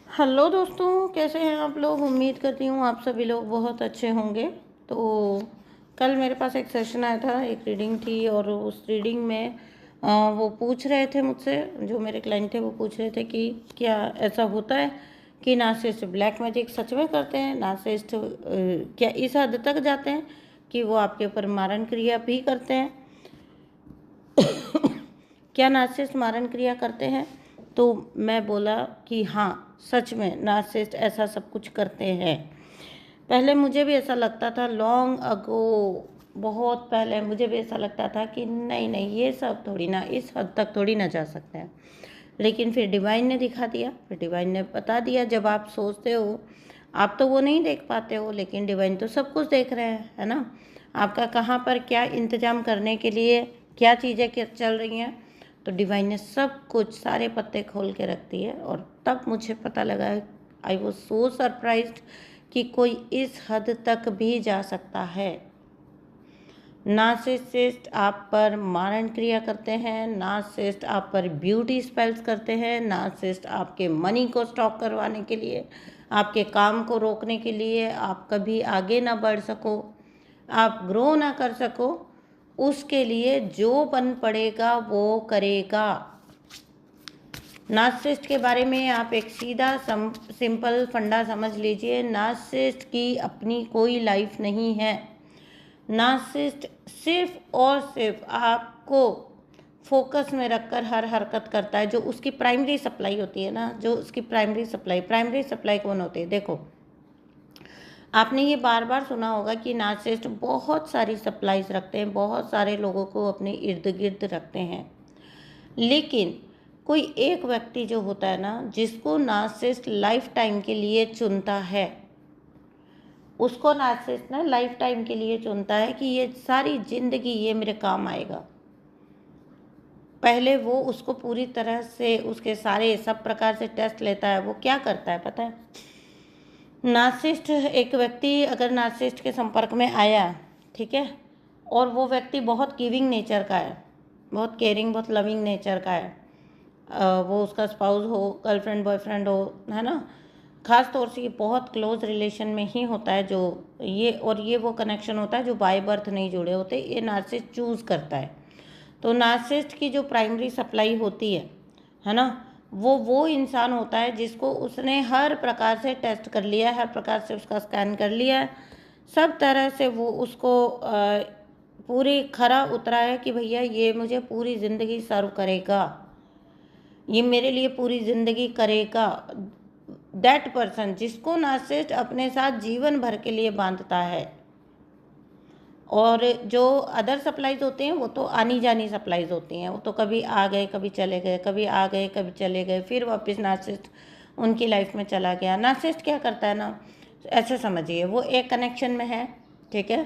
Hello दोस्तों, कैसे हैं आप लोग। उम्मीद करती हूँ आप सभी लोग बहुत अच्छे होंगे। तो कल मेरे पास एक सेशन आया था, एक रीडिंग थी और उस रीडिंग में वो पूछ रहे थे मुझसे, जो मेरे क्लाइंट थे वो पूछ रहे थे कि क्या ऐसा होता है कि नार्सिसिस्ट ब्लैक मैजिक सच में करते हैं। नार्सिसिस्ट क्या इस हद तक जाते हैं कि वो आपके ऊपर मारण क्रिया भी करते हैं। क्या नार्सिसिस्ट मारण क्रिया करते हैं। तो मैं बोला कि हाँ, सच में नार्सिसिस्ट ऐसा सब कुछ करते हैं। पहले मुझे भी ऐसा लगता था, लॉन्ग अगो, बहुत पहले मुझे भी ऐसा लगता था कि नहीं नहीं, ये सब थोड़ी ना, इस हद तक थोड़ी ना जा सकते हैं। लेकिन फिर डिवाइन ने दिखा दिया, फिर डिवाइन ने बता दिया। जब आप सोचते हो, आप तो वो नहीं देख पाते हो, लेकिन डिवाइन तो सब कुछ देख रहे हैं, है ना। आपका कहाँ पर क्या इंतजाम करने के लिए क्या चीज़ें चल रही हैं, तो डिवाइन ने सब कुछ, सारे पत्ते खोल के रख दिए। और तब मुझे पता लगा, आई वॉज सो सरप्राइज्ड कि कोई इस हद तक भी जा सकता है। नार्सिसिस्ट आप पर मारण क्रिया करते हैं, नार्सिसिस्ट आप पर ब्यूटी स्पेल्स करते हैं, नार्सिसिस्ट आपके मनी को स्टॉक करवाने के लिए, आपके काम को रोकने के लिए, आप कभी आगे ना बढ़ सको, आप ग्रो ना कर सको, उसके लिए जो बन पड़ेगा वो करेगा। नार्सिसिस्ट के बारे में आप एक सीधा सिंपल फंडा समझ लीजिए, नार्सिसिस्ट की अपनी कोई लाइफ नहीं है। नार्सिसिस्ट सिर्फ और सिर्फ आपको फोकस में रखकर हर हरकत करता है। जो उसकी प्राइमरी सप्लाई होती है ना, जो उसकी प्राइमरी सप्लाई कौन होती है। देखो, आपने ये बार बार सुना होगा कि नार्सिसिस्ट बहुत सारी सप्लाईज रखते हैं, बहुत सारे लोगों को अपने इर्द गिर्द रखते हैं। लेकिन कोई एक व्यक्ति जो होता है ना, जिसको नार्सिसिस्ट लाइफ टाइम के लिए चुनता है, उसको नार्सिसिस्ट ना लाइफ टाइम के लिए चुनता है कि ये सारी जिंदगी ये मेरे काम आएगा। पहले वो उसको पूरी तरह से उसके सारे सब प्रकार से टेस्ट लेता है। वो क्या करता है पता है, नार्सिसिस्ट, एक व्यक्ति अगर नार्सिसिस्ट के संपर्क में आया, ठीक है, और वो व्यक्ति बहुत गिविंग नेचर का है, बहुत केयरिंग, बहुत लविंग नेचर का है, वो उसका स्पाउस हो, गर्लफ्रेंड बॉयफ्रेंड हो, है ना, ख़ास तौर से ये बहुत क्लोज रिलेशन में ही होता है जो ये, और ये वो कनेक्शन होता है जो बाय बर्थ नहीं जुड़े होते, ये नार्सिसिस्ट चूज़ करता है। तो नार्सिसिस्ट की जो प्राइमरी सप्लाई होती है ना, वो इंसान होता है जिसको उसने हर प्रकार से टेस्ट कर लिया है, हर प्रकार से उसका स्कैन कर लिया है, सब तरह से वो उसको पूरी खरा उतरा है कि भैया ये मुझे पूरी ज़िंदगी सर्व करेगा, ये मेरे लिए पूरी ज़िंदगी करेगा। दैट पर्सन जिसको नार्सिसिस्ट अपने साथ जीवन भर के लिए बांधता है। और जो अदर सप्लाईज होते हैं वो तो आनी जानी सप्लाईज होती हैं, वो तो कभी आ गए कभी चले गए, कभी आ गए कभी चले गए, फिर वापस नार्सिसिस्ट उनकी लाइफ में चला गया। नार्सिसिस्ट क्या करता है ना, ऐसे समझिए, वो एक कनेक्शन में है, ठीक है,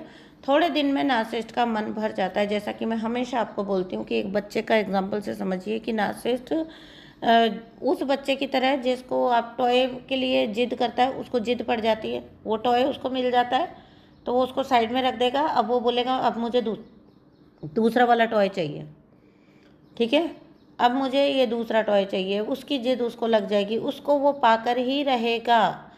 थोड़े दिन में नार्सिसिस्ट का मन भर जाता है। जैसा कि मैं हमेशा आपको बोलती हूँ कि एक बच्चे का एग्जाम्पल से समझिए कि नार्सिसिस्ट उस बच्चे की तरह जिसको आप टॉय के लिए जिद करता है, उसको जिद पड़ जाती है, वो टॉय उसको मिल जाता है तो वो उसको साइड में रख देगा। अब वो बोलेगा अब मुझे दूसरा वाला टॉय चाहिए, ठीक है, अब मुझे ये दूसरा टॉय चाहिए, उसकी जिद उसको लग जाएगी, उसको वो पाकर ही रहेगा।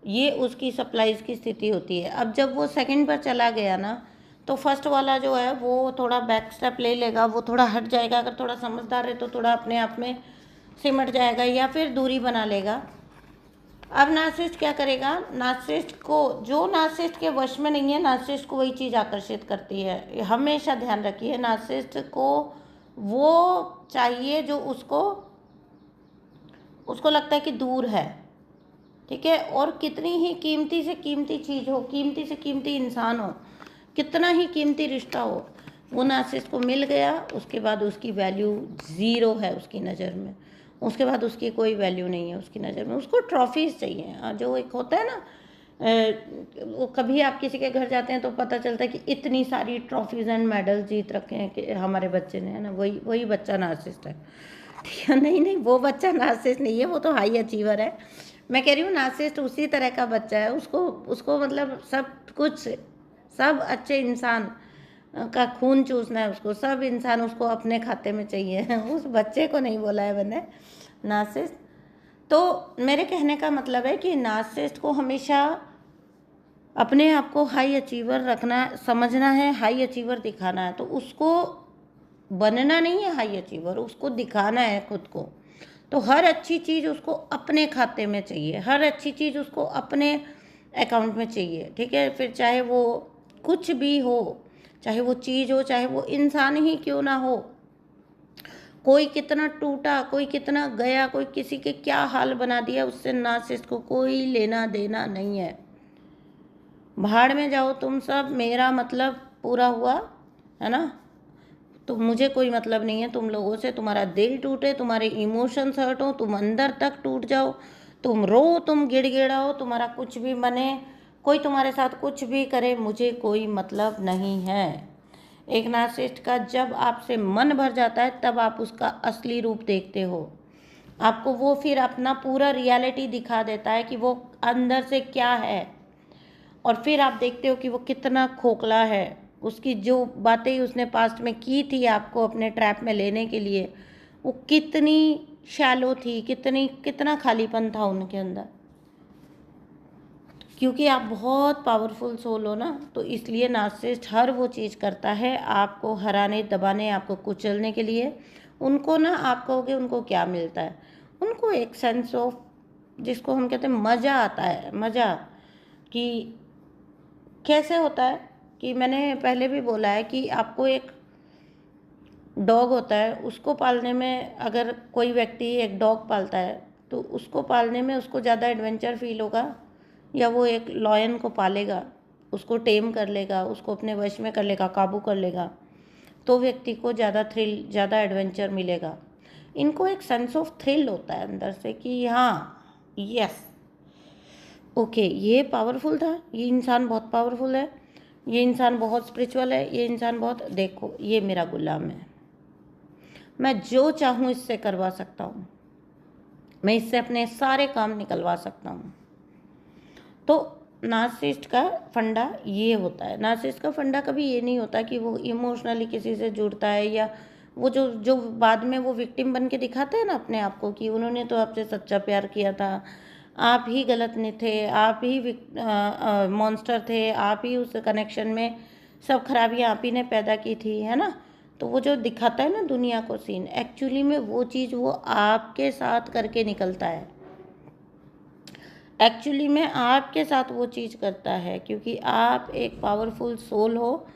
ये उसकी सप्लाईज की स्थिति होती है। अब जब वो सेकंड पर चला गया ना, तो फर्स्ट वाला जो है वो थोड़ा बैक स्टेप ले लेगा, वो थोड़ा हट जाएगा, अगर थोड़ा समझदार है तो थोड़ा अपने आप में सिमट जाएगा या फिर दूरी बना लेगा। अब नार्सिसिस्ट क्या करेगा, नार्सिसिस्ट को, जो नार्सिसिस्ट के वश में नहीं है, नार्सिसिस्ट को वही चीज़ आकर्षित करती है। हमेशा ध्यान रखिए, नार्सिसिस्ट को वो चाहिए जो उसको उसको लगता है कि दूर है, ठीक है। और कितनी ही कीमती से कीमती चीज़ हो, कीमती से कीमती इंसान हो, कितना ही कीमती रिश्ता हो, वो नार्सिसिस्ट को मिल गया, उसके बाद उसकी वैल्यू ज़ीरो है उसकी नज़र में। उसके बाद उसकी कोई वैल्यू नहीं है उसकी नज़र में, उसको ट्रॉफीज़ चाहिए। जो एक होता है ना, वो कभी आप किसी के घर जाते हैं तो पता चलता है कि इतनी सारी ट्रॉफीज़ एंड मेडल जीत रखे हैं कि हमारे बच्चे ने, है ना, वही वही बच्चा नार्सिसिस्ट है, ठीक है। नहीं नहीं, वो बच्चा नार्सिसिस्ट नहीं है, वो तो हाई अचीवर है। मैं कह रही हूँ नार्सिसिस्ट उसी तरह का बच्चा है, उसको उसको मतलब सब कुछ, सब अच्छे इंसान का खून चूसना है उसको, सब इंसान उसको अपने खाते में चाहिए। उस बच्चे को नहीं बोला है मैंने नार्सिसिस्ट। तो मेरे कहने का मतलब है कि नार्सिसिस्ट को हमेशा अपने आप को हाई अचीवर रखना, समझना है, हाई अचीवर दिखाना है। तो उसको बनना नहीं है हाई अचीवर, उसको दिखाना है खुद को। तो हर अच्छी चीज़ उसको अपने खाते में चाहिए, हर अच्छी चीज़ उसको अपने अकाउंट में चाहिए, ठीक है। फिर चाहे वो कुछ भी हो, चाहे वो चीज़ हो, चाहे वो इंसान ही क्यों ना हो, कोई कितना टूटा, कोई कितना गया, कोई किसी के क्या हाल बना दिया, उससे नार्सिसिस्ट को कोई लेना देना नहीं है। भाड़ में जाओ तुम सब, मेरा मतलब पूरा हुआ, है ना। तो मुझे कोई मतलब नहीं है तुम लोगों से। तुम्हारा दिल टूटे, तुम्हारे इमोशंस हर्ट हो, तुम अंदर तक टूट जाओ, तुम रो, तुम गिड़गिड़ाओ, तुम्हारा कुछ भी बने, कोई तुम्हारे साथ कुछ भी करे, मुझे कोई मतलब नहीं है। एक नार्सिसिस्ट का जब आपसे मन भर जाता है तब आप उसका असली रूप देखते हो। आपको वो फिर अपना पूरा रियलिटी दिखा देता है कि वो अंदर से क्या है, और फिर आप देखते हो कि वो कितना खोखला है। उसकी जो बातें उसने पास्ट में की थी आपको अपने ट्रैप में लेने के लिए, वो कितनी शैलो थी, कितना खालीपन था उनके अंदर। क्योंकि आप बहुत पावरफुल सोल हो ना, तो इसलिए नार्सिसिस्ट हर वो चीज़ करता है आपको हराने, दबाने, आपको कुचलने के लिए। उनको ना, आप कहोगे उनको क्या मिलता है, उनको एक सेंस ऑफ, जिसको हम कहते हैं मज़ा आता है। मज़ा कि कैसे होता है कि मैंने पहले भी बोला है कि आपको एक डॉग होता है, उसको पालने में, अगर कोई व्यक्ति एक डॉग पालता है तो उसको पालने में उसको ज़्यादा एडवेंचर फील होगा, या वो एक लॉयन को पालेगा, उसको टेम कर लेगा, उसको अपने वश में कर लेगा, काबू कर लेगा, तो व्यक्ति को ज़्यादा थ्रिल, ज़्यादा एडवेंचर मिलेगा। इनको एक सेंस ऑफ थ्रिल होता है अंदर से कि हाँ, यस, ओके, ये पावरफुल था, ये इंसान बहुत पावरफुल है, ये इंसान बहुत स्पिरिचुअल है, ये इंसान बहुत, देखो ये मेरा गुलाम है, मैं जो चाहूँ इससे करवा सकता हूँ, मैं इससे अपने सारे काम निकलवा सकता हूँ। तो नार्सिसिस्ट का फंडा ये होता है। नार्सिसिस्ट का फंडा कभी ये नहीं होता कि वो इमोशनली किसी से जुड़ता है, या वो जो जो बाद में वो विक्टिम बन के दिखाते हैं ना अपने आप को कि उन्होंने तो आपसे सच्चा प्यार किया था, आप ही गलत नहीं थे, आप ही मॉन्स्टर थे, आप ही उस कनेक्शन में सब खराबियाँ आप ही ने पैदा की थी, है ना। तो वो जो दिखाता है ना दुनिया को सीन, एक्चुअली में वो चीज़ वो आपके साथ करके निकलता है। एक्चुअली में आपके साथ वो चीज़ करता है, क्योंकि आप एक पावरफुल सोल हो।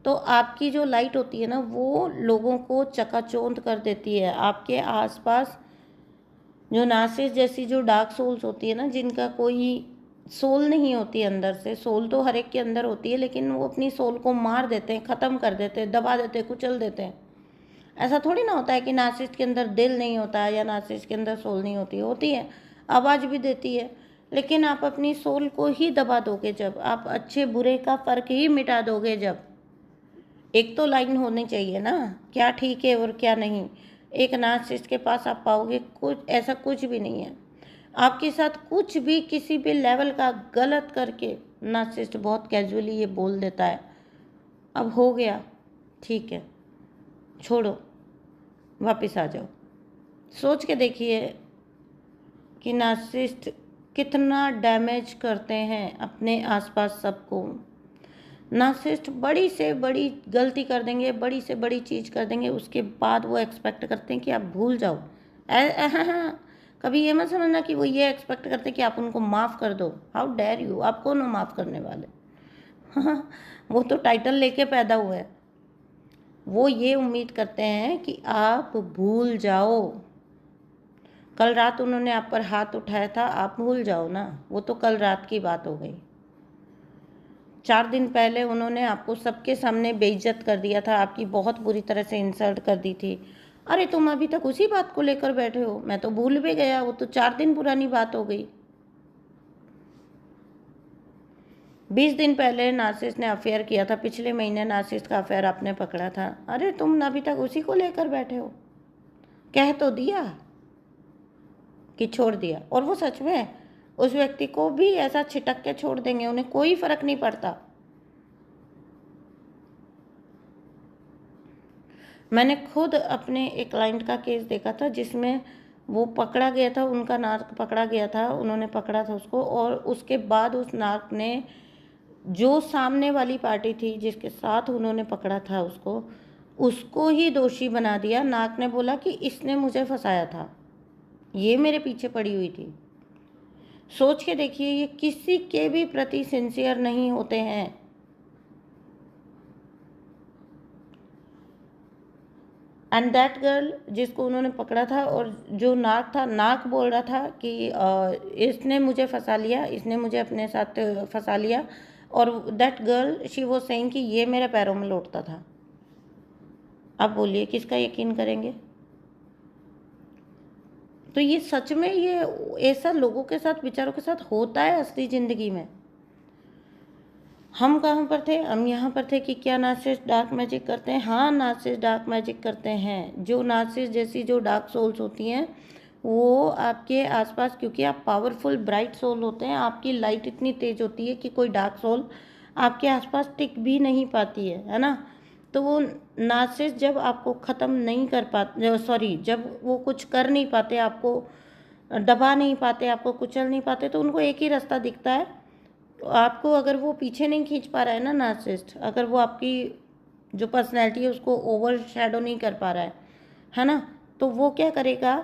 तो आपकी जो लाइट होती है ना, वो लोगों को चकाचौंध कर देती है। आपके आसपास जो नार्सिसिस्ट जैसी जो डार्क सोल्स होती है ना, जिनका कोई सोल नहीं होती अंदर से, सोल तो हर एक के अंदर होती है, लेकिन वो अपनी सोल को मार देते हैं, ख़त्म कर देते हैं, दबा देते हैं, कुचल देते हैं। ऐसा थोड़ी ना होता है कि नार्सिसिस्ट के अंदर दिल नहीं होता है, या नार्सिसिस्ट के अंदर सोल नहीं होती, होती है, आवाज़ भी देती है, लेकिन आप अपनी सोल को ही दबा दोगे जब, आप अच्छे बुरे का फ़र्क ही मिटा दोगे जब। एक तो लाइन होनी चाहिए ना, क्या ठीक है और क्या नहीं। एक नार्सिसिस्ट के पास आप पाओगे कुछ ऐसा, कुछ भी नहीं है। आपके साथ कुछ भी किसी भी लेवल का गलत करके नार्सिसिस्ट बहुत कैजुअली ये बोल देता है, अब हो गया, ठीक है, छोड़ो, वापस आ जाओ। सोच के देखिए कि नार्सिसिस्ट कितना डैमेज करते हैं अपने आसपास सबको। नार्सिसिस्ट बड़ी से बड़ी गलती कर देंगे, बड़ी से बड़ी चीज़ कर देंगे, उसके बाद वो एक्सपेक्ट करते हैं कि आप भूल जाओ। हाँ, कभी ये मत समझना कि वो ये एक्सपेक्ट करते हैं कि आप उनको माफ़ कर दो। हाउ डेयर यू, आप कौन हो माफ़ करने वाले? हाँ, वो तो टाइटल लेके पैदा हुए हैं। वो ये उम्मीद करते हैं कि आप भूल जाओ। कल रात उन्होंने आप पर हाथ उठाया था, आप भूल जाओ ना, वो तो कल रात की बात हो गई। 4 दिन पहले उन्होंने आपको सबके सामने बेइज्जत कर दिया था, आपकी बहुत बुरी तरह से इंसल्ट कर दी थी। अरे तुम अभी तक उसी बात को लेकर बैठे हो, मैं तो भूल भी गया, वो तो 4 दिन पुरानी बात हो गई। 20 दिन पहले नार्सिसिस्ट ने अफेयर किया था, पिछले महीने नार्सिसिस्ट का अफेयर आपने पकड़ा था। अरे तुम अभी तक उसी को लेकर बैठे हो। कह तो दिया कि छोड़ दिया, और वो सच में उस व्यक्ति को भी ऐसा छिटक के छोड़ देंगे, उन्हें कोई फर्क नहीं पड़ता। मैंने खुद अपने एक क्लाइंट का केस देखा था, जिसमें वो पकड़ा गया था, उनका नाक पकड़ा गया था, उन्होंने पकड़ा था उसको, और उसके बाद उस नाक ने जो सामने वाली पार्टी थी जिसके साथ उन्होंने पकड़ा था उसको ही दोषी बना दिया। नाक ने बोला कि इसने मुझे फंसाया था, ये मेरे पीछे पड़ी हुई थी। सोच के देखिए, ये किसी के भी प्रति सिंसियर नहीं होते हैं। एंड दैट गर्ल जिसको उन्होंने पकड़ा था, और जो नाक था, नाक बोल रहा था कि इसने मुझे फंसा लिया, इसने मुझे अपने साथ फंसा लिया, और दैट गर्ल शी वो सेइंग कि ये मेरे पैरों में लौटता था। अब बोलिए किसका यकीन करेंगे? तो ये सच में ये ऐसा लोगों के साथ, विचारों के साथ होता है असली ज़िंदगी में। हम कहाँ पर थे? हम यहाँ पर थे कि क्या नार्सिसिस्ट डार्क मैजिक करते हैं? हाँ, नार्सिसिस्ट डार्क मैजिक करते हैं। जो नार्सिसिस्ट जैसी जो डार्क सोल्स होती हैं वो आपके आसपास, क्योंकि आप पावरफुल ब्राइट सोल होते हैं, आपकी लाइट इतनी तेज होती है कि कोई डार्क सोल आपके आसपास टिक भी नहीं पाती है ना। तो वो नार्सिसिस्ट जब आपको ख़त्म नहीं कर पाते, सॉरी, जब वो कुछ कर नहीं पाते, आपको दबा नहीं पाते, आपको कुचल नहीं पाते, तो उनको एक ही रास्ता दिखता है। तो आपको अगर वो पीछे नहीं खींच पा रहा है ना नार्सिसिस्ट, अगर वो आपकी जो पर्सनैलिटी है उसको ओवर शैडो नहीं कर पा रहा है ना, तो वो क्या करेगा?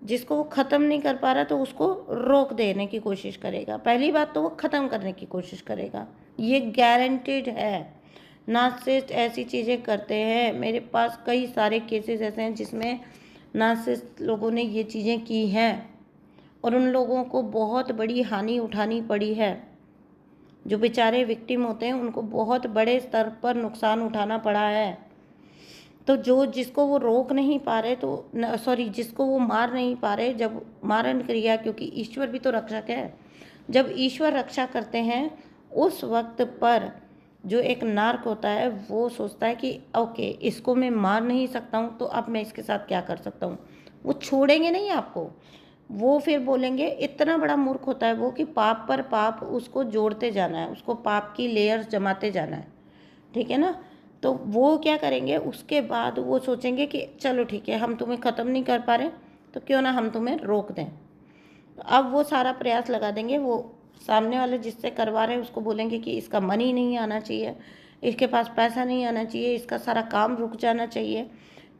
जिसको वो ख़त्म नहीं कर पा रहा तो उसको रोक देने की कोशिश करेगा। पहली बात तो वो ख़त्म करने की कोशिश करेगा, ये गारंटेड है। नार्सिसिस्ट ऐसी चीज़ें करते हैं। मेरे पास कई सारे केसेस ऐसे हैं जिसमें नार्सिसिस्ट लोगों ने ये चीज़ें की हैं और उन लोगों को बहुत बड़ी हानि उठानी पड़ी है। जो बेचारे विक्टिम होते हैं उनको बहुत बड़े स्तर पर नुकसान उठाना पड़ा है। तो जिसको वो रोक नहीं पा रहे, तो सॉरी, जिसको वो मार नहीं पा रहे, जब मारण क्रिया, क्योंकि ईश्वर भी तो रक्षक है, जब ईश्वर रक्षा करते हैं उस वक्त पर जो एक नार्क होता है वो सोचता है कि ओके, इसको मैं मार नहीं सकता हूँ तो अब मैं इसके साथ क्या कर सकता हूँ। वो छोड़ेंगे नहीं आपको, वो फिर बोलेंगे, इतना बड़ा मूर्ख होता है वो कि पाप पर पाप उसको जोड़ते जाना है, उसको पाप की लेयर्स जमाते जाना है, ठीक है ना। तो वो क्या करेंगे, उसके बाद वो सोचेंगे कि चलो ठीक है, हम तुम्हें ख़त्म नहीं कर पा रहे तो क्यों ना हम तुम्हें रोक दें। तो अब वो सारा प्रयास लगा देंगे, वो सामने वाले जिससे करवा रहे हैं उसको बोलेंगे कि इसका मनी नहीं आना चाहिए, इसके पास पैसा नहीं आना चाहिए, इसका सारा काम रुक जाना चाहिए,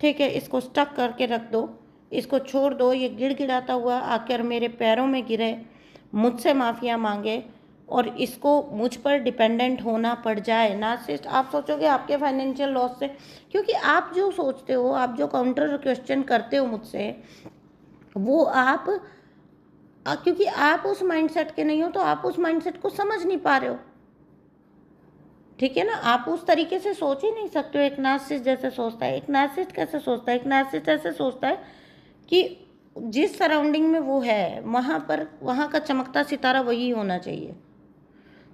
ठीक है, इसको स्टक करके रख दो, इसको छोड़ दो, ये गिड़गिड़ाता हुआ आकर मेरे पैरों में गिरे, मुझसे माफ़िया मांगे और इसको मुझ पर डिपेंडेंट होना पड़ जाए। नार्सिसिस्ट, आप सोचोगे आपके फाइनेंशियल लॉस से, क्योंकि आप जो सोचते हो, आप जो काउंटर क्वेश्चन करते हो मुझसे, वो आप क्योंकि आप उस माइंडसेट के नहीं हो तो आप उस माइंडसेट को समझ नहीं पा रहे हो, ठीक है ना। आप उस तरीके से सोच ही नहीं सकते हो। एक नार्सिसिस्ट जैसे सोचता है, एक नार्सिसिस्ट कैसे सोचता है? एक नार्सिसिस्ट ऐसे सोचता है कि जिस सराउंडिंग में वो है वहाँ का चमकता सितारा वही होना चाहिए।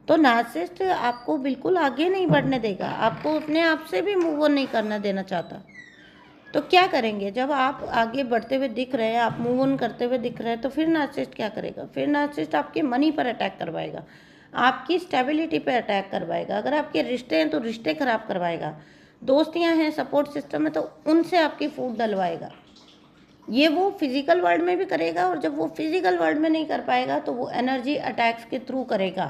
तो नार्सिसिस्ट आपको बिल्कुल आगे नहीं बढ़ने देगा, आपको अपने आप से भी मूव ऑन नहीं करना देना चाहता। तो क्या करेंगे? जब आप आगे बढ़ते हुए दिख रहे हैं, आप मूव ऑन करते हुए दिख रहे हैं, तो फिर नार्सिसिस्ट क्या करेगा? फिर नार्सिसिस्ट आपके मनी पर अटैक करवाएगा, आपकी स्टेबिलिटी पर अटैक करवाएगा। अगर आपके रिश्ते हैं तो रिश्ते खराब करवाएगा, दोस्तियां हैं, सपोर्ट सिस्टम है तो उनसे आपकी फूट डलवाएगा। ये वो फिजिकल वर्ल्ड में भी करेगा, और जब वो फिजिकल वर्ल्ड में नहीं कर पाएगा तो वो एनर्जी अटैक्स के थ्रू करेगा,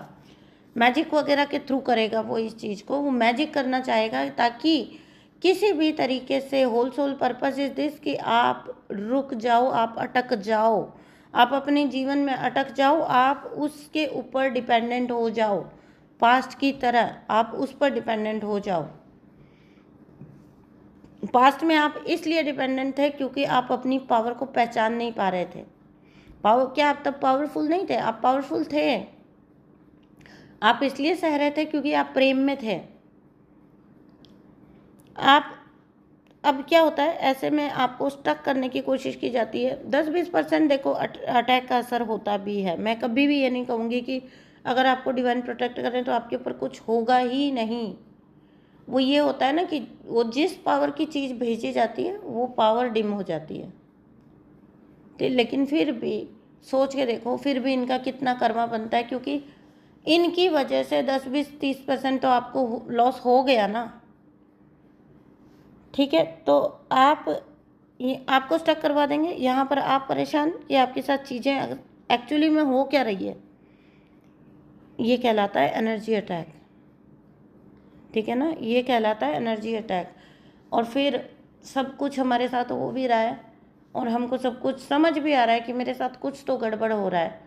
मैजिक वगैरह के थ्रू करेगा। वो इस चीज़ को वो मैजिक करना चाहेगा ताकि किसी भी तरीके से, whole sole purpose is this, कि आप रुक जाओ, आप अटक जाओ, आप अपने जीवन में अटक जाओ, आप उसके ऊपर डिपेंडेंट हो जाओ, पास्ट की तरह आप उस पर डिपेंडेंट हो जाओ। पास्ट में आप इसलिए डिपेंडेंट थे क्योंकि आप अपनी पावर को पहचान नहीं पा रहे थे। पावर क्या, आप तब पावरफुल नहीं थे? आप पावरफुल थे, आप इसलिए सह रहे थे क्योंकि आप प्रेम में थे। आप, अब क्या होता है, ऐसे में आपको स्टक करने की कोशिश की जाती है। 10-20% देखो अटैक का असर होता भी है। मैं कभी भी ये नहीं कहूँगी कि अगर आपको डिवाइन प्रोटेक्ट करें तो आपके ऊपर कुछ होगा ही नहीं। वो ये होता है ना कि वो जिस पावर की चीज़ भेजी जाती है वो पावर डिम हो जाती है। लेकिन फिर भी सोच के देखो, फिर भी इनका कितना कर्मा बनता है, क्योंकि इनकी वजह से 10-20-30% तो आपको लॉस हो गया ना, ठीक है। तो आप ये आपको स्टक करवा देंगे। यहाँ पर आप परेशान, ये आपके साथ चीज़ें एक्चुअली में हो क्या रही है, ये कहलाता है एनर्जी अटैक। ठीक है ना, ये कहलाता है एनर्जी अटैक। और फिर सब कुछ हमारे साथ हो भी रहा है और हमको सब कुछ समझ भी आ रहा है कि मेरे साथ कुछ तो गड़बड़ हो रहा है।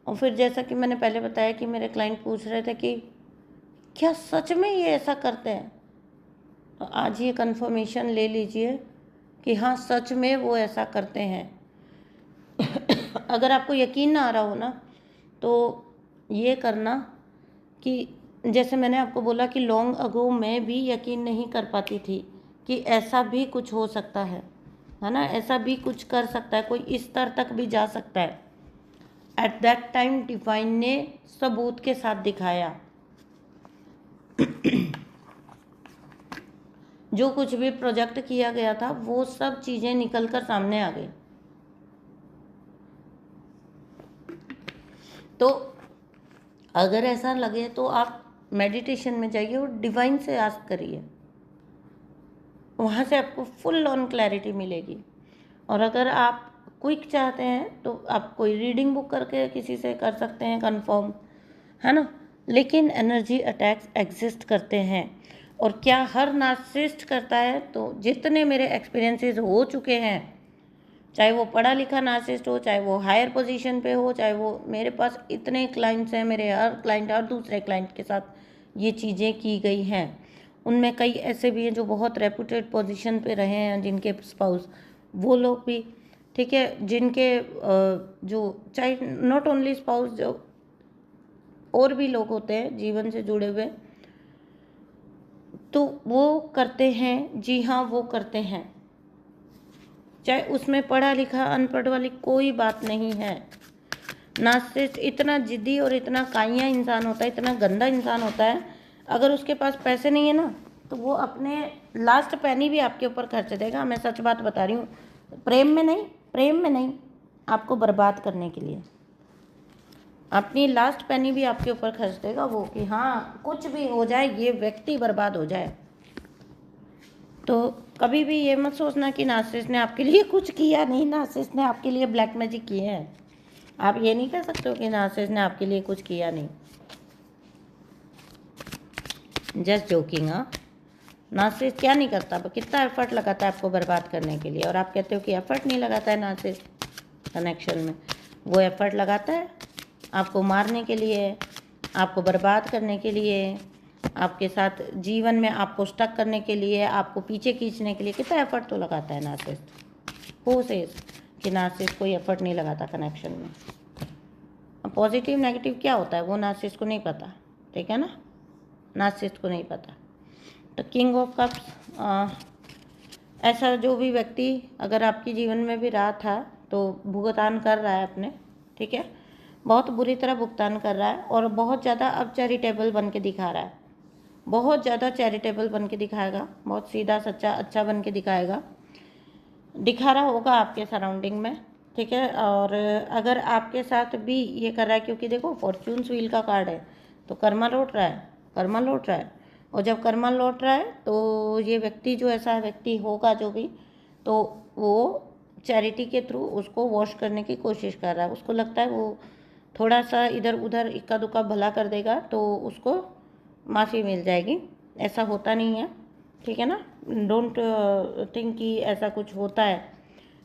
और फिर जैसा कि मैंने पहले बताया कि मेरे क्लाइंट पूछ रहे थे कि क्या सच में ये ऐसा करते हैं, तो आज ये कंफर्मेशन ले लीजिए कि हाँ सच में वो ऐसा करते हैं। अगर आपको यकीन ना आ रहा हो ना, तो ये करना कि जैसे मैंने आपको बोला कि लॉन्ग अगो मैं भी यकीन नहीं कर पाती थी कि ऐसा भी कुछ हो सकता है ना, ऐसा भी कुछ कर सकता है, कोई इस स्तर तक भी जा सकता है। एट दैट टाइम डिवाइन ने सबूत के साथ दिखाया। जो कुछ भी प्रोजेक्ट किया गया था वो सब चीज़ें निकल कर सामने आ गई। तो अगर ऐसा लगे तो आप मेडिटेशन में जाइए और डिवाइन से आस्क करिए, वहाँ से आपको फुल ऑन क्लैरिटी मिलेगी। और अगर आप क्विक चाहते हैं तो आप कोई रीडिंग बुक करके किसी से कर सकते हैं कंफर्म, है ना। लेकिन एनर्जी अटैक्स एग्जिस्ट करते हैं। और क्या हर नार्सिसिस्ट करता है, तो जितने मेरे एक्सपीरियंसेस हो चुके हैं, चाहे वो पढ़ा लिखा नार्सिसिस्ट हो, चाहे वो हायर पोजीशन पे हो, चाहे वो, मेरे पास इतने क्लाइंट्स हैं, मेरे हर क्लाइंट हर दूसरे क्लाइंट के साथ ये चीज़ें की गई हैं। उनमें कई ऐसे भी हैं जो बहुत रेपुटेड पोजीशन पे रहे हैं, जिनके स्पाउस वो लोग भी, ठीक है, जिनके जो चाहे नॉट ओनली स्पाउस, जो और भी लोग होते हैं जीवन से जुड़े हुए, तो वो करते हैं। जी हाँ, वो करते हैं। चाहे उसमें पढ़ा लिखा अनपढ़ वाली कोई बात नहीं है। नार्सिसिस्ट इतना जिद्दी और इतना काइया इंसान होता है, इतना गंदा इंसान होता है, अगर उसके पास पैसे नहीं है ना, तो वो अपने लास्ट पैनी भी आपके ऊपर खर्च देगा। मैं सच बात बता रही हूँ, प्रेम में नहीं, आपको बर्बाद करने के लिए अपनी लास्ट पैनी भी आपके ऊपर खर्च देगा वो, कि हाँ कुछ भी हो जाए, ये व्यक्ति बर्बाद हो जाए। तो कभी भी ये मत सोचना कि नार्सिसिस्ट ने आपके लिए कुछ किया नहीं। नार्सिसिस्ट ने आपके लिए ब्लैक मैजिक किए हैं। आप ये नहीं कह सकते हो कि नार्सिसिस्ट ने आपके लिए कुछ किया नहीं। Just joking. हाँ, नार्सिसिस्ट क्या नहीं करता, कितना एफर्ट लगाता है आपको बर्बाद करने के लिए, और आप कहते हो कि एफर्ट नहीं लगाता है नार्सिसिस्ट कनेक्शन में। वो एफर्ट लगाता है आपको मारने के लिए, आपको बर्बाद करने के लिए, आपके साथ जीवन में आपको स्टक करने के लिए, आपको पीछे खींचने के लिए। कितना एफर्ट तो लगाता है नार्सिसिस्ट। हो से कि नार्सिसिस्ट कोई एफर्ट नहीं लगाता कनेक्शन में। अब पॉजिटिव नेगेटिव क्या होता है वो नार्सिसिस्ट को नहीं पता, ठीक है ना, नार्सिसिस्ट को नहीं पता। तो किंग ऑफ कप्स, ऐसा जो भी व्यक्ति अगर आपके जीवन में भी रहा था, तो भुगतान कर रहा है अपने, ठीक है, बहुत बुरी तरह भुगतान कर रहा है, और बहुत ज़्यादा अब चैरिटेबल बन के दिखा रहा है, बहुत ज़्यादा चैरिटेबल बन के दिखाएगा, बहुत सीधा सच्चा अच्छा बन के दिखा रहा होगा आपके सराउंडिंग में, ठीक है। और अगर आपके साथ भी ये कर रहा है, क्योंकि देखो फॉर्च्यून्स व्हील का कार्ड है, तो कर्मा लौट रहा है, और जब कर्मा लौट रहा है तो ये व्यक्ति जो ऐसा व्यक्ति होगा जो भी, तो वो चैरिटी के थ्रू उसको वॉश करने की कोशिश कर रहा है। उसको लगता है वो थोड़ा सा इधर उधर इक्का दुक्का भला कर देगा तो उसको माफ़ी मिल जाएगी। ऐसा होता नहीं है, ठीक है ना। डोंट थिंक कि ऐसा कुछ होता है।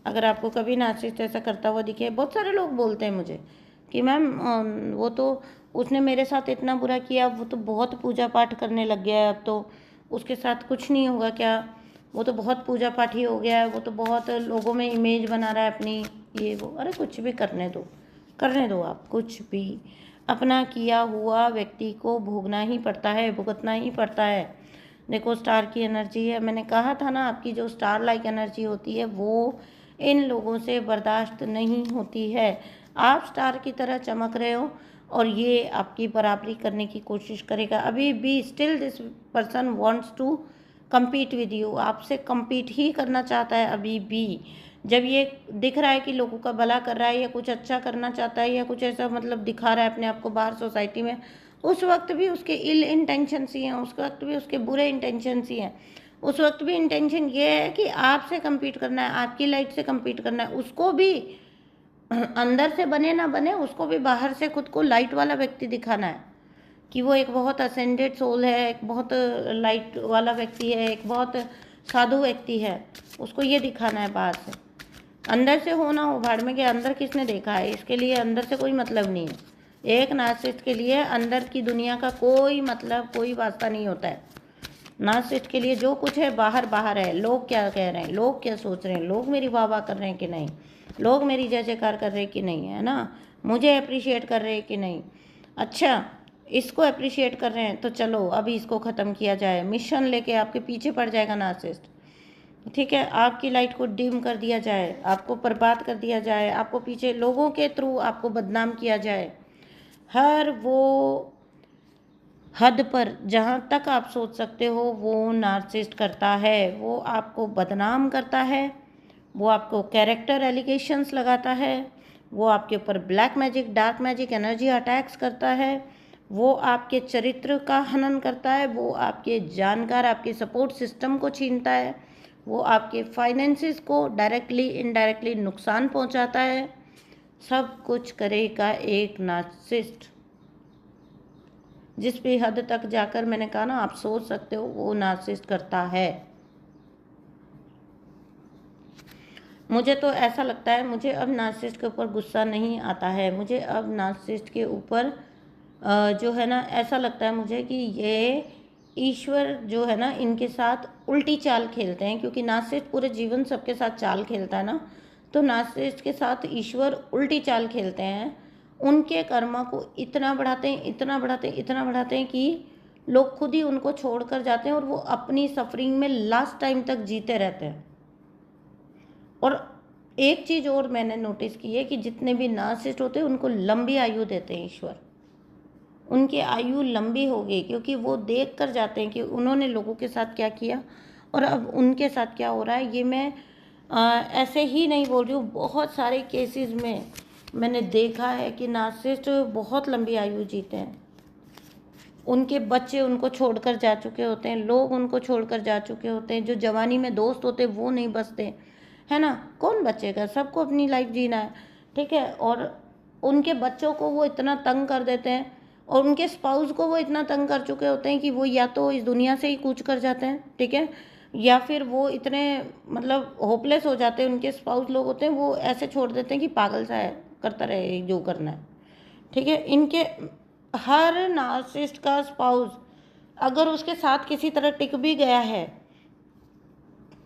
अगर आपको कभी नार्सिसिस्ट ऐसा करता हुआ दिखे, बहुत सारे लोग बोलते हैं मुझे कि मैम वो तो उसने मेरे साथ इतना बुरा किया, वो तो बहुत पूजा पाठ करने लग गया है, अब तो उसके साथ कुछ नहीं होगा क्या, वो तो बहुत पूजा पाठी हो गया है, वो तो बहुत लोगों में इमेज बना रहा है अपनी, ये वो। अरे कुछ भी करने दो आप, कुछ भी। अपना किया हुआ व्यक्ति को भोगना ही पड़ता है, भुगतना ही पड़ता है। देखो स्टार की एनर्जी है, मैंने कहा था ना, आपकी जो स्टार लाइक एनर्जी होती है वो इन लोगों से बर्दाश्त नहीं होती है। आप स्टार की तरह चमक रहे हो और ये आपकी बराबरी करने की कोशिश करेगा। अभी भी still this person wants to compete with you, आपसे compete ही करना चाहता है अभी भी। जब ये दिख रहा है कि लोगों का भला कर रहा है या कुछ अच्छा करना चाहता है या कुछ ऐसा मतलब दिखा रहा है अपने आप को बाहर सोसाइटी में, उस वक्त भी उसके इल इंटेंशंस ही हैं, उस वक्त भी उसके बुरे इंटेंशंस ही हैं। उस वक्त भी इंटेंशन ये है कि आपसे compete करना है, आपकी लाइट से compete करना है। उसको भी अंदर से बने ना बने, उसको भी बाहर से खुद को लाइट वाला व्यक्ति दिखाना है कि वो एक बहुत असेंडेड सोल है, एक बहुत लाइट वाला व्यक्ति है, एक बहुत साधु व्यक्ति है। उसको ये दिखाना है बाहर से। अंदर से हो ना हो, भाड़ में के अंदर किसने देखा है, इसके लिए अंदर से कोई मतलब नहीं है। एक नार्सिसिस्ट के लिए अंदर की दुनिया का कोई मतलब, कोई वास्ता नहीं होता है। नार्सिसिस्ट के लिए जो कुछ है बाहर बाहर है। लोग क्या कह रहे हैं, लोग क्या सोच रहे हैं, लोग मेरी वाह वाह कर रहे हैं कि नहीं, लोग मेरी जय जयकार कर रहे हैं कि नहीं, है ना, मुझे अप्रिशिएट कर रहे हैं कि नहीं। अच्छा, इसको अप्रिशिएट कर रहे हैं तो चलो अभी इसको ख़त्म किया जाए। मिशन लेके आपके पीछे पड़ जाएगा नार्सिसिस्ट, ठीक है। आपकी लाइट को डिम कर दिया जाए, आपको बर्बाद कर दिया जाए, आपको पीछे लोगों के थ्रू आपको बदनाम किया जाए। हर वो हद पर जहाँ तक आप सोच सकते हो वो नार्सिसिस्ट करता है। वो आपको बदनाम करता है, वो आपको कैरेक्टर एलिगेशंस लगाता है, वो आपके ऊपर black magic, dark magic, energy attacks करता है, वो आपके चरित्र का हनन करता है, वो आपके जानकार, आपके सपोर्ट सिस्टम को छीनता है, वो आपके फाइनेंसिस को डायरेक्टली इनडायरेक्टली नुकसान पहुंचाता है। सब कुछ करेगा एक नार्सिसिस्ट। जिस भी हद तक जाकर मैंने कहा ना, आप सोच सकते हो, वो नार्सिसिस्ट करता है। मुझे तो ऐसा लगता है, मुझे अब नार्सिसिस्ट के ऊपर गुस्सा नहीं आता है। मुझे अब नार्सिसिस्ट के ऊपर जो है ना, ऐसा लगता है मुझे कि ये ईश्वर जो है ना, इनके साथ उल्टी चाल खेलते हैं। क्योंकि नार्सिसिस्ट पूरे जीवन सबके साथ चाल खेलता है ना, तो नार्सिसिस्ट के साथ ईश्वर उल्टी चाल खेलते हैं। उनके कर्मा को इतना बढ़ाते हैं, इतना बढ़ाते हैं, इतना बढ़ाते हैं कि लोग खुद ही उनको छोड़कर जाते हैं और वो अपनी सफरिंग में लास्ट टाइम तक जीते रहते हैं। और एक चीज़ और मैंने नोटिस की है कि जितने भी नार्सिसिस्ट होते हैं उनको लंबी आयु देते हैं ईश्वर। उनकी आयु लंबी होगी क्योंकि वो देख कर जाते हैं कि उन्होंने लोगों के साथ क्या किया और अब उनके साथ क्या हो रहा है। ये मैं ऐसे ही नहीं बोल रही हूँ, बहुत सारे केसेस में मैंने देखा है कि नार्सिसिस्ट बहुत लंबी आयु जीते हैं। उनके बच्चे उनको छोड़कर जा चुके होते हैं, लोग उनको छोड़कर जा चुके होते हैं, जो जवानी में दोस्त होते हैं वो नहीं बचते, है ना। कौन बचेगा, सबको अपनी लाइफ जीना है, ठीक है। और उनके बच्चों को वो इतना तंग कर देते हैं और उनके स्पाउस को वो इतना तंग कर चुके होते हैं कि वो या तो इस दुनिया से ही कूच कर जाते हैं, ठीक है, या फिर वो इतने मतलब होपलेस हो जाते हैं। उनके स्पाउस लोग होते हैं वो ऐसे छोड़ देते हैं कि पागल सा है, करता रहे जो करना है, ठीक है। इनके हर नार्सिसिस्ट का स्पाउस अगर उसके साथ किसी तरह टिक भी गया है,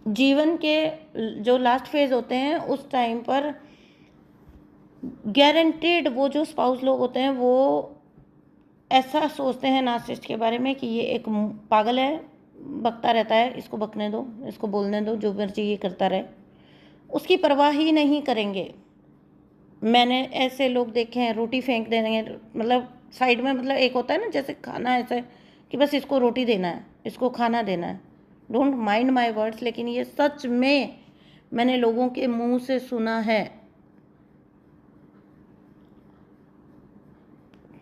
जीवन के जो लास्ट फेज होते हैं उस टाइम पर गारंटेड वो जो स्पाउस लोग होते हैं वो ऐसा सोचते हैं नार्सिसिस्ट के बारे में कि ये एक पागल है, बकता रहता है, इसको बकने दो, इसको बोलने दो, जो मर्जी ये करता रहे, उसकी परवाह ही नहीं करेंगे। मैंने ऐसे लोग देखे हैं, रोटी फेंक देंगे, मतलब साइड में, मतलब एक होता है ना जैसे खाना, ऐसे कि बस इसको रोटी देना है, इसको खाना देना है। डोंट माइंड माई वर्ड्स, लेकिन ये सच में मैंने लोगों के मुंह से सुना है,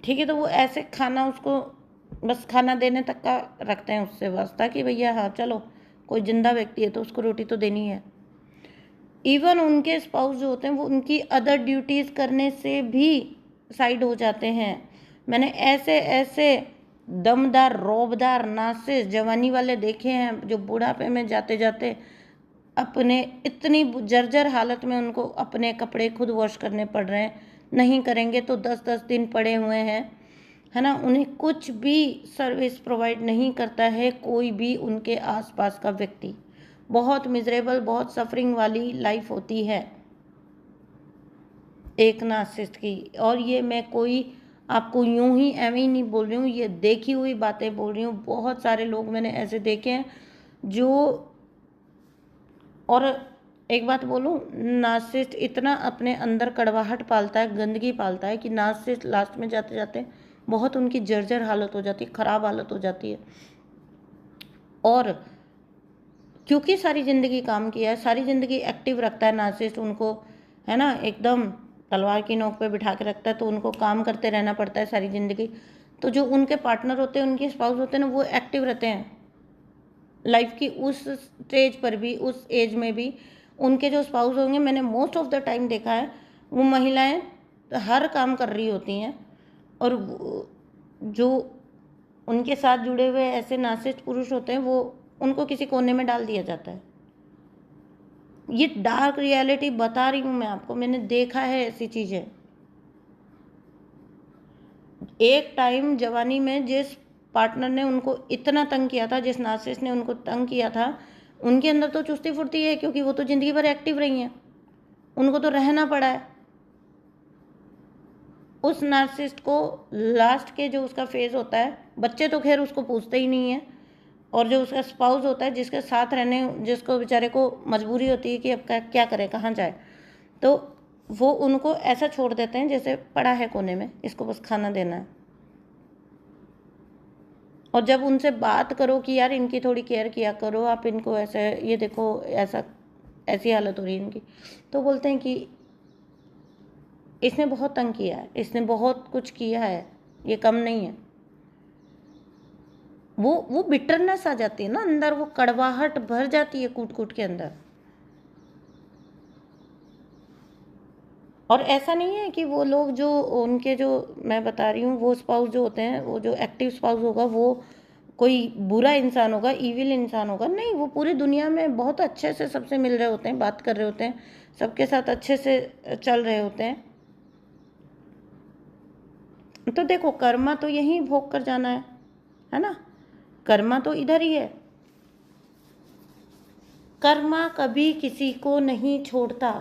ठीक है। तो वो ऐसे खाना उसको बस खाना देने तक का रखते हैं उससे वास्ता कि भैया हाँ चलो, कोई जिंदा व्यक्ति है तो उसको रोटी तो देनी है। इवन उनके स्पाउस जो होते हैं वो उनकी अदर ड्यूटीज़ करने से भी साइड हो जाते हैं। मैंने ऐसे ऐसे दमदार रौबदार नार्सिसिस्ट जवानी वाले देखे हैं जो बुढ़ापे में जाते जाते अपने इतनी जर्जर हालत में उनको अपने कपड़े खुद वॉश करने पड़ रहे हैं, नहीं करेंगे तो 10-10 दिन पड़े हुए हैं, है ना। उन्हें कुछ भी सर्विस प्रोवाइड नहीं करता है कोई भी उनके आसपास का व्यक्ति। बहुत मिजरेबल, बहुत सफरिंग वाली लाइफ होती है एक नार्सिसिस्ट की। और ये मैं कोई आपको यूं ही एवं ही नहीं बोल रही हूँ, ये देखी हुई बातें बोल रही हूँ। बहुत सारे लोग मैंने ऐसे देखे हैं जो, और एक बात बोलूँ, नार्सिसिस्ट इतना अपने अंदर कड़वाहट पालता है, गंदगी पालता है कि नार्सिसिस्ट लास्ट में जाते जाते बहुत उनकी जर्जर हालत हो जाती है, ख़राब हालत हो जाती है। और क्योंकि सारी ज़िंदगी काम किया है, सारी ज़िंदगी एक्टिव रखता है नार्सिसिस्ट उनको, है ना, एकदम तलवार की नोक पे बिठा के रखता है, तो उनको काम करते रहना पड़ता है सारी ज़िंदगी। तो जो उनके पार्टनर होते हैं, उनके स्पाउस होते हैं ना, वो एक्टिव रहते हैं, लाइफ की उस स्टेज पर भी, उस एज में भी उनके जो स्पाउस होंगे, मैंने मोस्ट ऑफ द टाइम देखा है वो महिलाएं हर काम कर रही होती हैं, और जो उनके साथ जुड़े हुए ऐसे नार्सिसिस्ट पुरुष होते हैं वो उनको किसी कोने में डाल दिया जाता है। ये डार्क रियलिटी बता रही हूँ मैं आपको, मैंने देखा है ऐसी चीज़ें। एक टाइम जवानी में जिस पार्टनर ने उनको इतना तंग किया था, जिस नार्सिसिस्ट ने उनको तंग किया था, उनके अंदर तो चुस्ती फुर्ती है, क्योंकि वो तो ज़िंदगी भर एक्टिव रही हैं, उनको तो रहना पड़ा है। उस नार्सिसिस्ट को लास्ट के जो उसका फेज़ होता है, बच्चे तो खैर उसको पूछते ही नहीं है, और जो उसका स्पाउस होता है जिसके साथ रहने, जिसको बेचारे को मजबूरी होती है कि अब क्या करे, कहाँ जाए, तो वो उनको ऐसा छोड़ देते हैं जैसे पड़ा है कोने में, इसको बस खाना देना है। और जब उनसे बात करो कि यार इनकी थोड़ी केयर किया करो, आप इनको ऐसे, ये देखो ऐसा, ऐसी हालत हो रही है इनकी, तो बोलते हैं कि इसने बहुत तंग किया है, इसने बहुत कुछ किया है, ये कम नहीं है। वो बिटरनेस आ जाती है ना अंदर, वो कड़वाहट भर जाती है कूट कूट के अंदर। और ऐसा नहीं है कि वो लोग जो उनके, जो मैं बता रही हूँ, वो स्पाउस जो होते हैं, वो जो एक्टिव स्पाउस होगा वो कोई बुरा इंसान होगा, ईविल इंसान होगा, नहीं, वो पूरी दुनिया में बहुत अच्छे से सबसे मिल रहे होते हैं, बात कर रहे होते हैं, सबके साथ अच्छे से चल रहे होते हैं। तो देखो, कर्मा तो यहीं भोग कर जाना है ना, कर्मा तो इधर ही है। कर्मा कभी किसी को नहीं छोड़ता।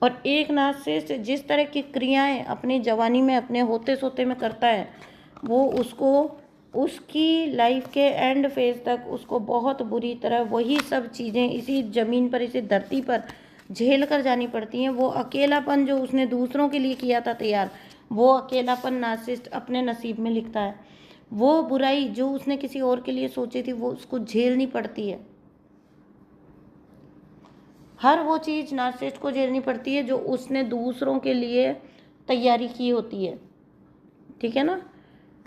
और एक नार्सिसिस्ट जिस तरह की क्रियाएं अपनी जवानी में, अपने होते सोते में करता है, वो उसको उसकी लाइफ के एंड फेज तक उसको बहुत बुरी तरह वही सब चीज़ें इसी ज़मीन पर, इसी धरती पर झेल कर जानी पड़ती हैं। वो अकेलापन जो उसने दूसरों के लिए किया था तैयार, वो अकेलापन नार्सिसिस्ट अपने नसीब में लिखता है। वो बुराई जो उसने किसी और के लिए सोची थी, वो उसको झेलनी पड़ती है। हर वो चीज़ नार्सिसिस्ट को झेलनी पड़ती है जो उसने दूसरों के लिए तैयारी की होती है। ठीक है ना।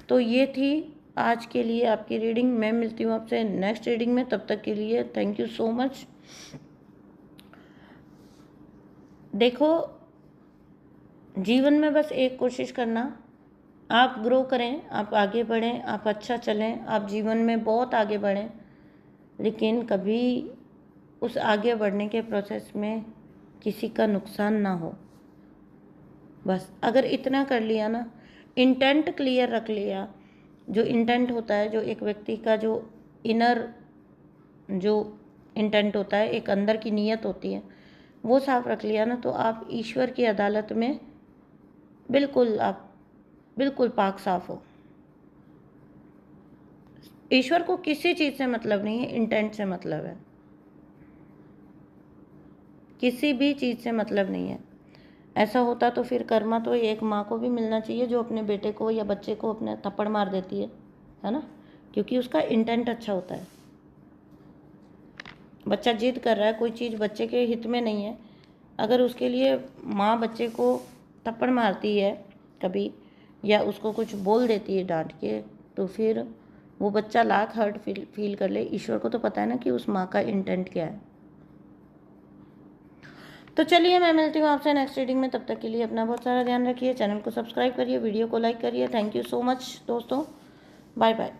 तो ये थी आज के लिए आपकी रीडिंग। मैं मिलती हूँ आपसे नेक्स्ट रीडिंग में, तब तक के लिए थैंक यू सो मच। देखो, जीवन में बस एक कोशिश करना, आप ग्रो करें, आप आगे बढ़ें, आप अच्छा चलें, आप जीवन में बहुत आगे बढ़ें, लेकिन कभी उस आगे बढ़ने के प्रोसेस में किसी का नुकसान ना हो। बस अगर इतना कर लिया ना, इंटेंट क्लियर रख लिया, जो इंटेंट होता है, जो एक व्यक्ति का जो इनर जो इंटेंट होता है, एक अंदर की नीयत होती है, वो साफ रख लिया ना, तो आप ईश्वर की अदालत में बिल्कुल, आप बिल्कुल पाक साफ हो। ईश्वर को किसी चीज़ से मतलब नहीं है, इंटेंट से मतलब है, किसी भी चीज़ से मतलब नहीं है। ऐसा होता तो फिर कर्मा तो एक माँ को भी मिलना चाहिए जो अपने बेटे को या बच्चे को अपने थप्पड़ मार देती है ना, क्योंकि उसका इंटेंट अच्छा होता है। बच्चा जिद कर रहा है, कोई चीज़ बच्चे के हित में नहीं है, अगर उसके लिए माँ बच्चे को थप्पड़ मारती है कभी, या उसको कुछ बोल देती है डांट के, तो फिर वो बच्चा लाख हर्ट फील कर ले, ईश्वर को तो पता है ना कि उस माँ का इंटेंट क्या है। तो चलिए, मैं मिलती हूँ आपसे नेक्स्ट रीडिंग में, तब तक के लिए अपना बहुत सारा ध्यान रखिए, चैनल को सब्सक्राइब करिए, वीडियो को लाइक करिए। थैंक यू सो मच दोस्तों, बाय बाय।